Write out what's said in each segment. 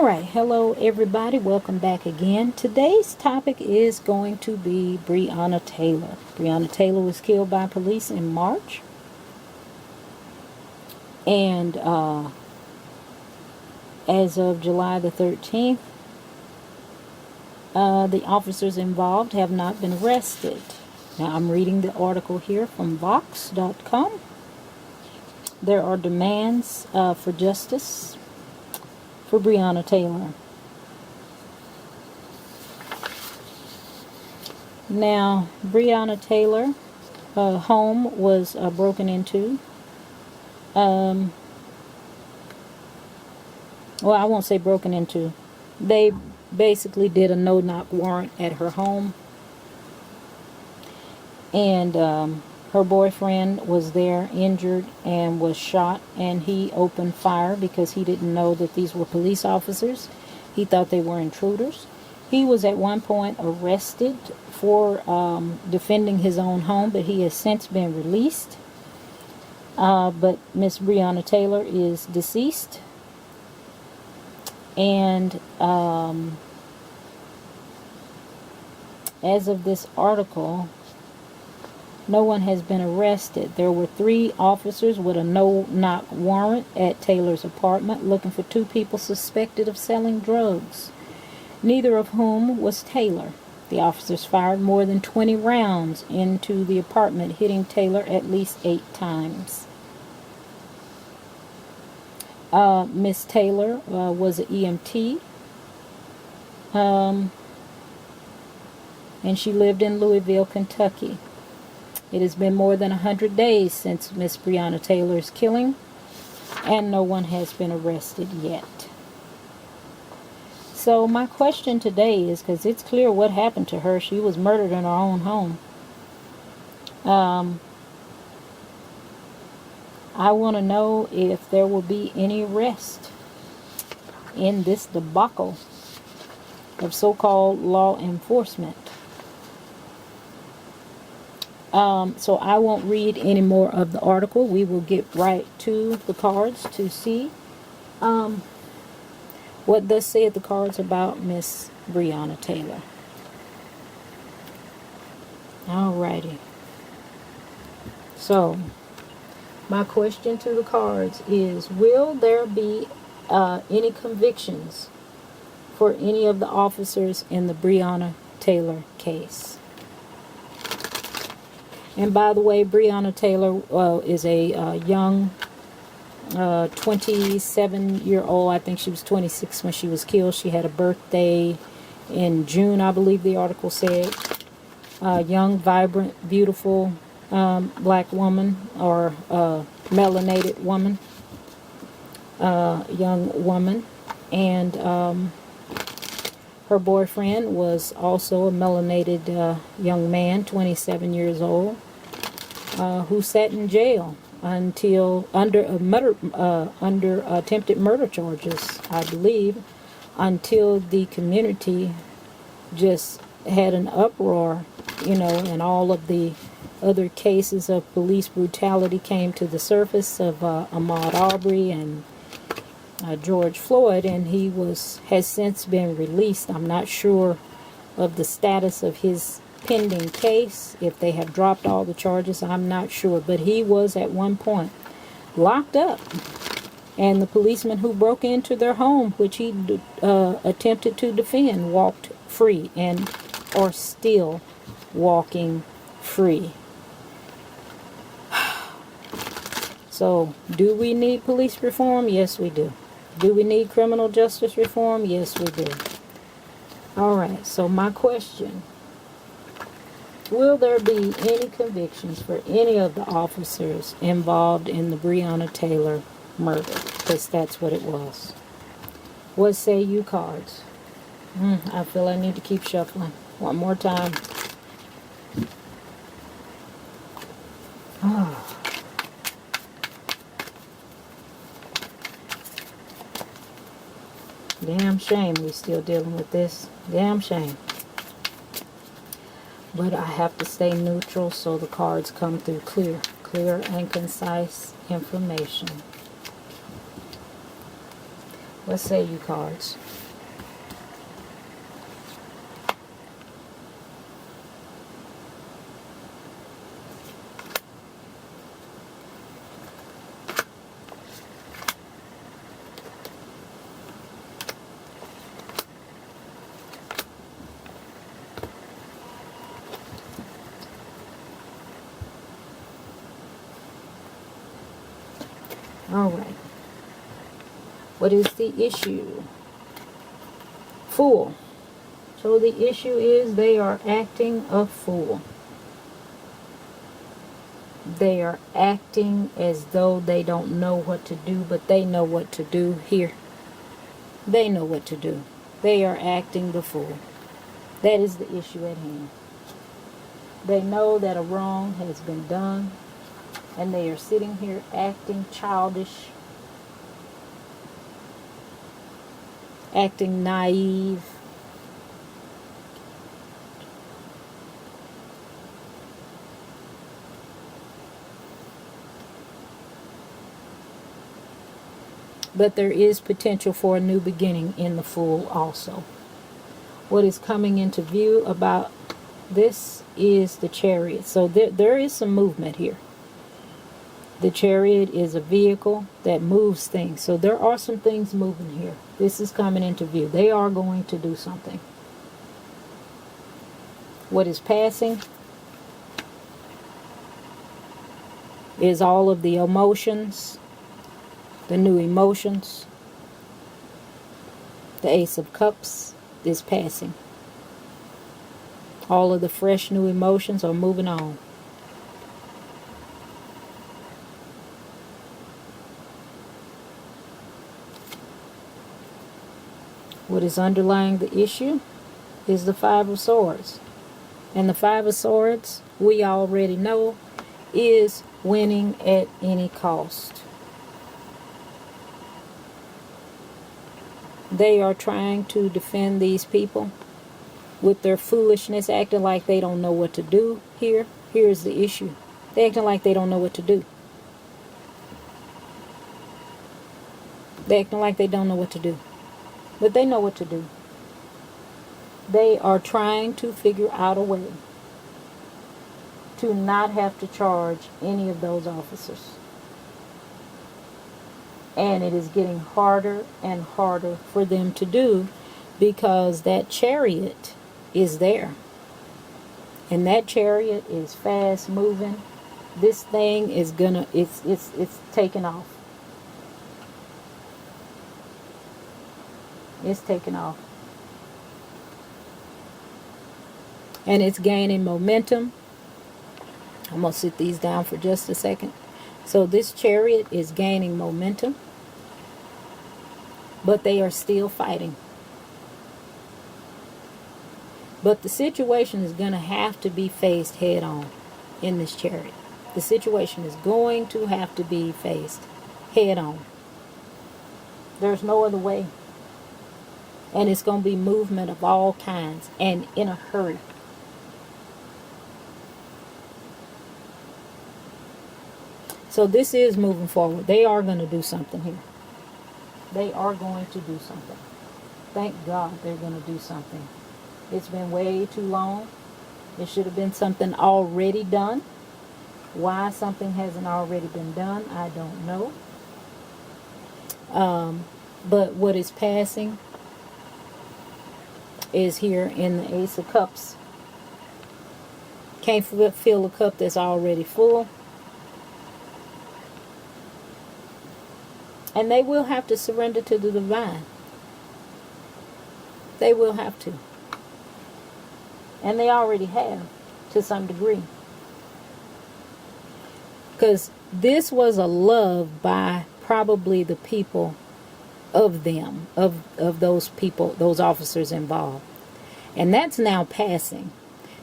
Alright, hello everybody, welcome back again. Today's topic is going to be Breonna Taylor. Breonna Taylor was killed by police in March. And as of July the 13th, the officers involved have not been arrested. Now I'm reading the article here from Vox.com. There are demands for justice for Breonna Taylor. Now, Breonna Taylor home was broken into. Well, I won't say broken into. They basically did a no-knock warrant at her home. And her boyfriend was there injured and was shot, and he opened fire because he didn't know that these were police officers. He thought they were intruders. He was at one point arrested for defending his own home, but he has since been released. But Miss Breonna Taylor is deceased. And as of this article, no one has been arrested. There were 3 officers with a no-knock warrant at Taylor's apartment looking for 2 people suspected of selling drugs, neither of whom was Taylor. The officers fired more than 20 rounds into the apartment, hitting Taylor at least 8 times. Miss Taylor was an EMT, and she lived in Louisville, Kentucky. It has been more than 100 days since Miss Breonna Taylor's killing, and no one has been arrested yet. So my question today is, because it's clear what happened to her. She was murdered in her own home. I want to know if there will be any arrest in this debacle of so-called law enforcement. So I won't read any more of the article. We will get right to the cards to see what thus said the cards about Miss Breonna Taylor. Alrighty. So, my question to the cards is, will there be any convictions for any of the officers in the Breonna Taylor case? And by the way, Breonna Taylor is a young 27-year-old. I think she was 26 when she was killed. She had a birthday in June, I believe the article said. Young, vibrant, beautiful black woman, or melanated woman, young woman. And her boyfriend was also a melanated young man, 27 years old, who sat in jail until under attempted murder charges, I believe, until the community just had an uproar, and all of the other cases of police brutality came to the surface of Ahmaud Arbery and George Floyd, and he has since been released. I'm not sure of the status of his pending case, if they have dropped all the charges. I'm not sure, but he was at one point locked up, and the policeman who broke into their home, which he attempted to defend, walked free and are still walking free. So, do we need police reform? Yes, we do. Do we need criminal justice reform? Yes, we do. Alright, so my question: will there be any convictions for any of the officers involved in the Breonna Taylor murder? Because that's what it was. What say you, cards? I feel I need to keep shuffling. One more time. Oh. Damn shame we still dealing with this. Damn shame. But I have to stay neutral so the cards come through clear and concise information. What say you, cards? All right. What is the issue? Fool. So the issue is they are acting a fool. They are acting as though they don't know what to do, but they know what to do here. They know what to do. They are acting the fool. That is the issue at hand. They know that a wrong has been done, and they are sitting here acting childish, acting naive. But there is potential for a new beginning in the fool also. What is coming into view about this is the chariot. So there is some movement here. The chariot is a vehicle that moves things. So there are some things moving here. This is coming into view. They are going to do something. What is passing is all of the emotions, the new emotions. The Ace of Cups is passing. All of the fresh new emotions are moving on. What is underlying the issue is the Five of Swords. And the Five of Swords, we already know, is winning at any cost. They are trying to defend these people with their foolishness, acting like they don't know what to do here. Here's the issue. They're acting like they don't know what to do. They're acting like they don't know what to do. But they know what to do. They are trying to figure out a way to not have to charge any of those officers. And it is getting harder and harder for them to do because that chariot is there. And that chariot is fast moving. This thing is gonna, it's taking off. It's taking off. And it's gaining momentum. I'm going to sit these down for just a second. So this chariot is gaining momentum. But they are still fighting. But the situation is going to have to be faced head on in this chariot. The situation is going to have to be faced head on. There's no other way. And it's going to be movement of all kinds and in a hurry. So this is moving forward. They are going to do something here. They are going to do something. Thank God they're going to do something. It's been way too long. It should have been something already done. Why something hasn't already been done, I don't know. But what is passing is here in the Ace of Cups. Can't fill a cup that's already full. And they will have to surrender to the divine. They will have to. And they already have, to some degree. Because this was a love by probably the people of them, of those people, those officers involved. And that's now passing.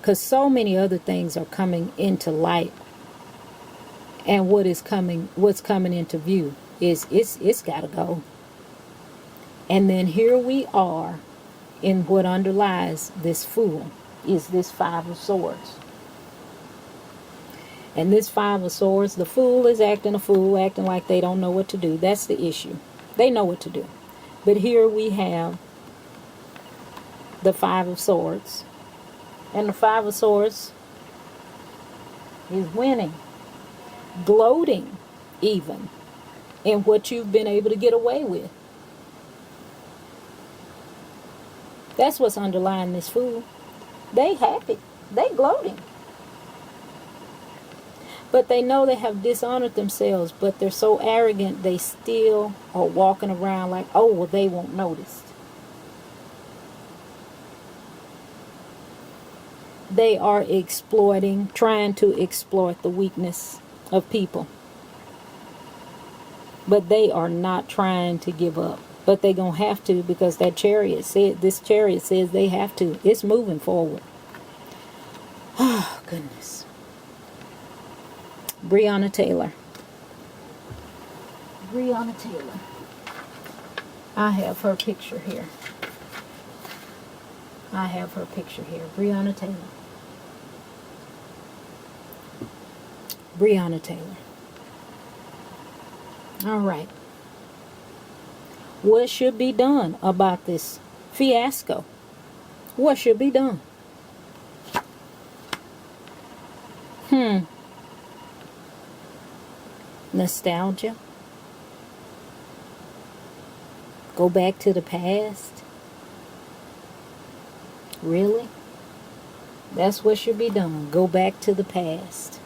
Because so many other things are coming into light. And what's coming into view is it's got to go. And then here we are in what underlies this fool is this Five of Swords. And this Five of Swords, the fool is acting a fool, acting like they don't know what to do. That's the issue. They know what to do. But here we have the Five of Swords. And the Five of Swords is winning, gloating even in what you've been able to get away with. That's what's underlying this fool. They happy. They gloating. But they know they have dishonored themselves, but they're so arrogant they still are walking around like, oh, well, they won't notice. They are exploiting, trying to exploit the weakness of people. But they are not trying to give up. But they're going to have to, because this chariot says they have to. It's moving forward. Oh, goodness. Breonna Taylor. Breonna Taylor. I have her picture here. Breonna Taylor. Breonna Taylor. All right. What should be done about this fiasco? What should be done? Nostalgia? Go back to the past? Really? That's what should be done. Go back to the past.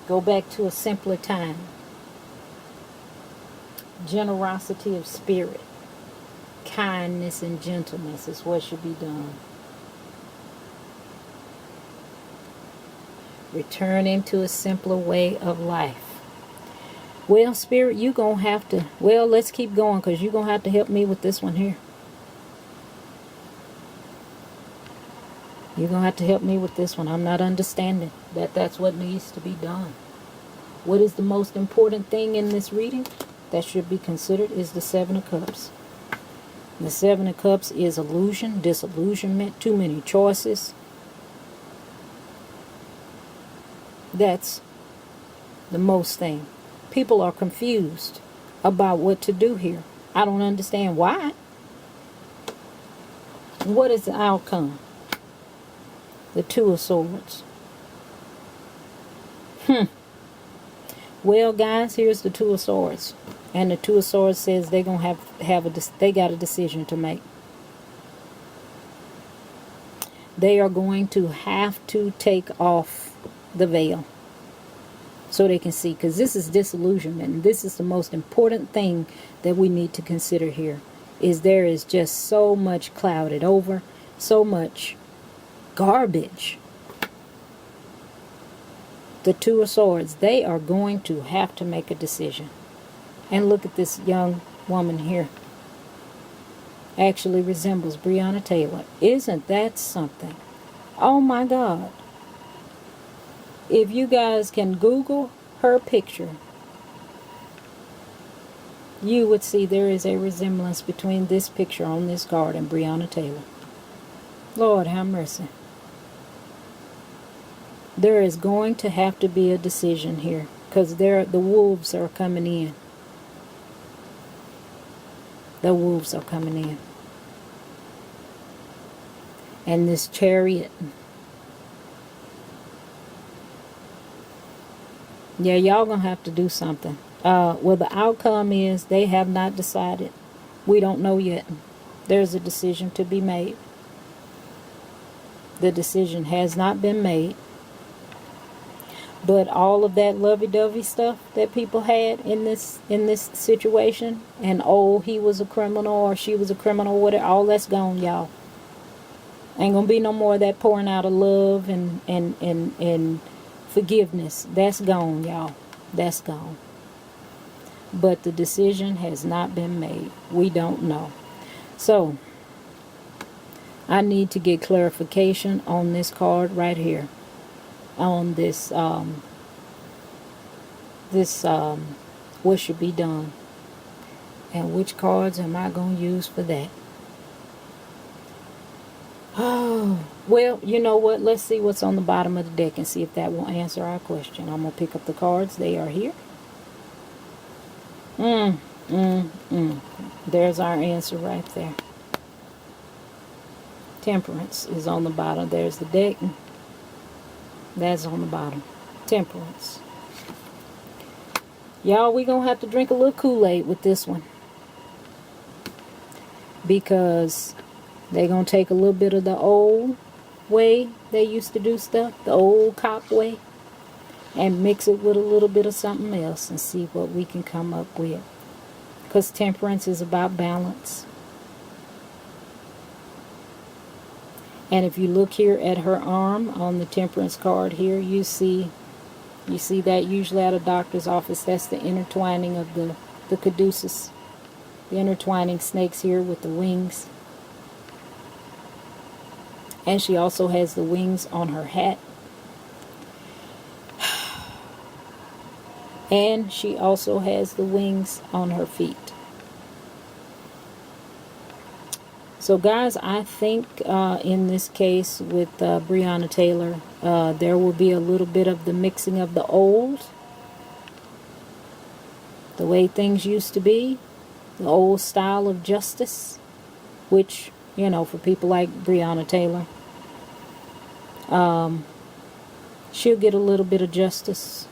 Go back to a simpler time. Generosity of spirit. Kindness and gentleness is what should be done. Returning to a simpler way of life. Well, Spirit, you're going to have to... Well, let's keep going, because you're going to have to help me with this one here. You're going to have to help me with this one. I'm not understanding that's what needs to be done. What is the most important thing in this reading that should be considered is the Seven of Cups. The Seven of Cups is illusion, disillusionment, too many choices. That's the most thing. People are confused about what to do here. I don't understand why. What is the outcome? The Two of Swords. Well, guys, here's the Two of Swords. And the Two of Swords says they're going to they got a decision to make. They are going to have to take off the veil so they can see, because this is disillusionment, and this is the most important thing that we need to consider here, is there is just so much clouded over, so much garbage. The Two of Swords, they are going to have to make a decision. And look at this young woman here. Actually resembles Breonna Taylor. Isn't that something? Oh my God. If you guys can Google her picture, you would see there is a resemblance between this picture on this card and Breonna Taylor. Lord have mercy. There is going to have to be a decision here, because the wolves are coming in. The wolves are coming in. And this chariot. Yeah, y'all gonna have to do something. Well, the outcome is they have not decided. We don't know yet. There's a decision to be made. The decision has not been made. But all of that lovey-dovey stuff that people had in this situation, and oh, he was a criminal or she was a criminal, whatever, all that's gone, y'all. Ain't gonna be no more of that pouring out of love and forgiveness. That's gone, y'all. That's gone. But the decision has not been made. We don't know. So, I need to get clarification on this card right here. On this, what should be done. And which cards am I going to use for that? Oh, well, you know what? Let's see what's on the bottom of the deck and see if that will answer our question. I'm going to pick up the cards. They are here. There's our answer right there. Temperance is on the bottom. There's the deck. That's on the bottom. Temperance. Y'all, we going to have to drink a little Kool-Aid with this one. Because they're going to take a little bit of the old way they used to do stuff, the old cop way, and mix it with a little bit of something else and see what we can come up with. Because temperance is about balance. And if you look here at her arm on the temperance card here, you see that usually at a doctor's office. That's the intertwining of the caduceus. The intertwining snakes here with the wings. And she also has the wings on her hat. And she also has the wings on her feet. So guys, I think in this case with Breonna Taylor, there will be a little bit of the mixing of the old, the way things used to be, the old style of justice, which, you know, for people like Breonna Taylor, she'll get a little bit of justice.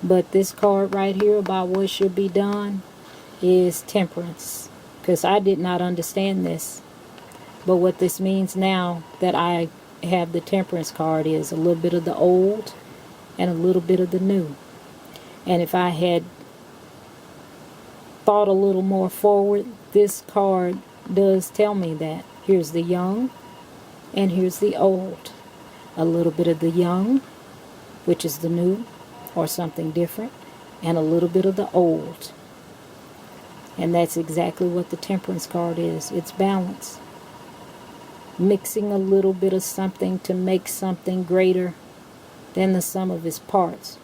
But this card right here about what should be done is temperance, because I did not understand this, but what this means now that I have the temperance card is a little bit of the old and a little bit of the new. And if I had thought a little more forward, this card does tell me that here's the young and here's the old. A little bit of the young, which is the new or something different, and a little bit of the old. And that's exactly what the temperance card is. It's balance. Mixing a little bit of something to make something greater than the sum of its parts.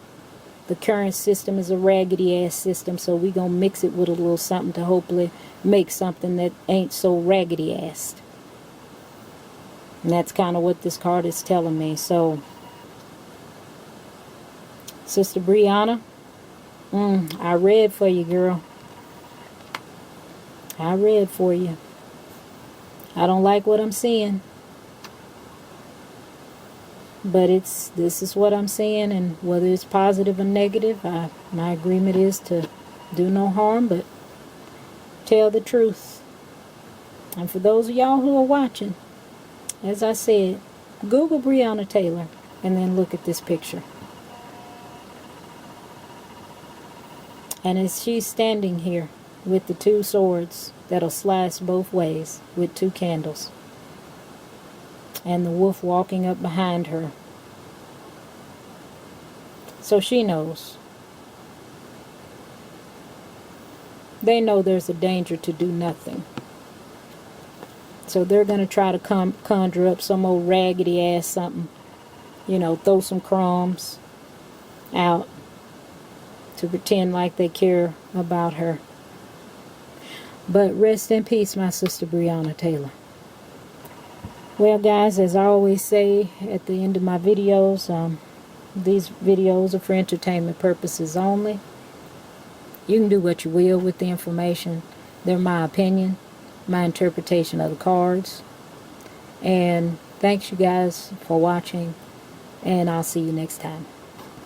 The current system is a raggedy ass system, so we're going to mix it with a little something to hopefully make something that ain't so raggedy ass. And that's kind of what this card is telling me. So, Sister Breonna, I read for you, girl. I read for you. I don't like what I'm seeing, but this is what I'm seeing, and whether it's positive or negative, my agreement is to do no harm but tell the truth. And for those of y'all who are watching, as I said, Google Breonna Taylor and then look at this picture. And as she's standing here with the two swords that'll slice both ways with two candles, and the wolf walking up behind her. So she knows. They know there's a danger to do nothing. So they're going to try to conjure up some old raggedy ass something. You know, throw some crumbs out to pretend like they care about her. But rest in peace, my sister Breonna Taylor. Well, guys, as I always say at the end of my videos, these videos are for entertainment purposes only. You can do what you will with the information. They're my opinion, my interpretation of the cards. And thanks you guys for watching, and I'll see you next time.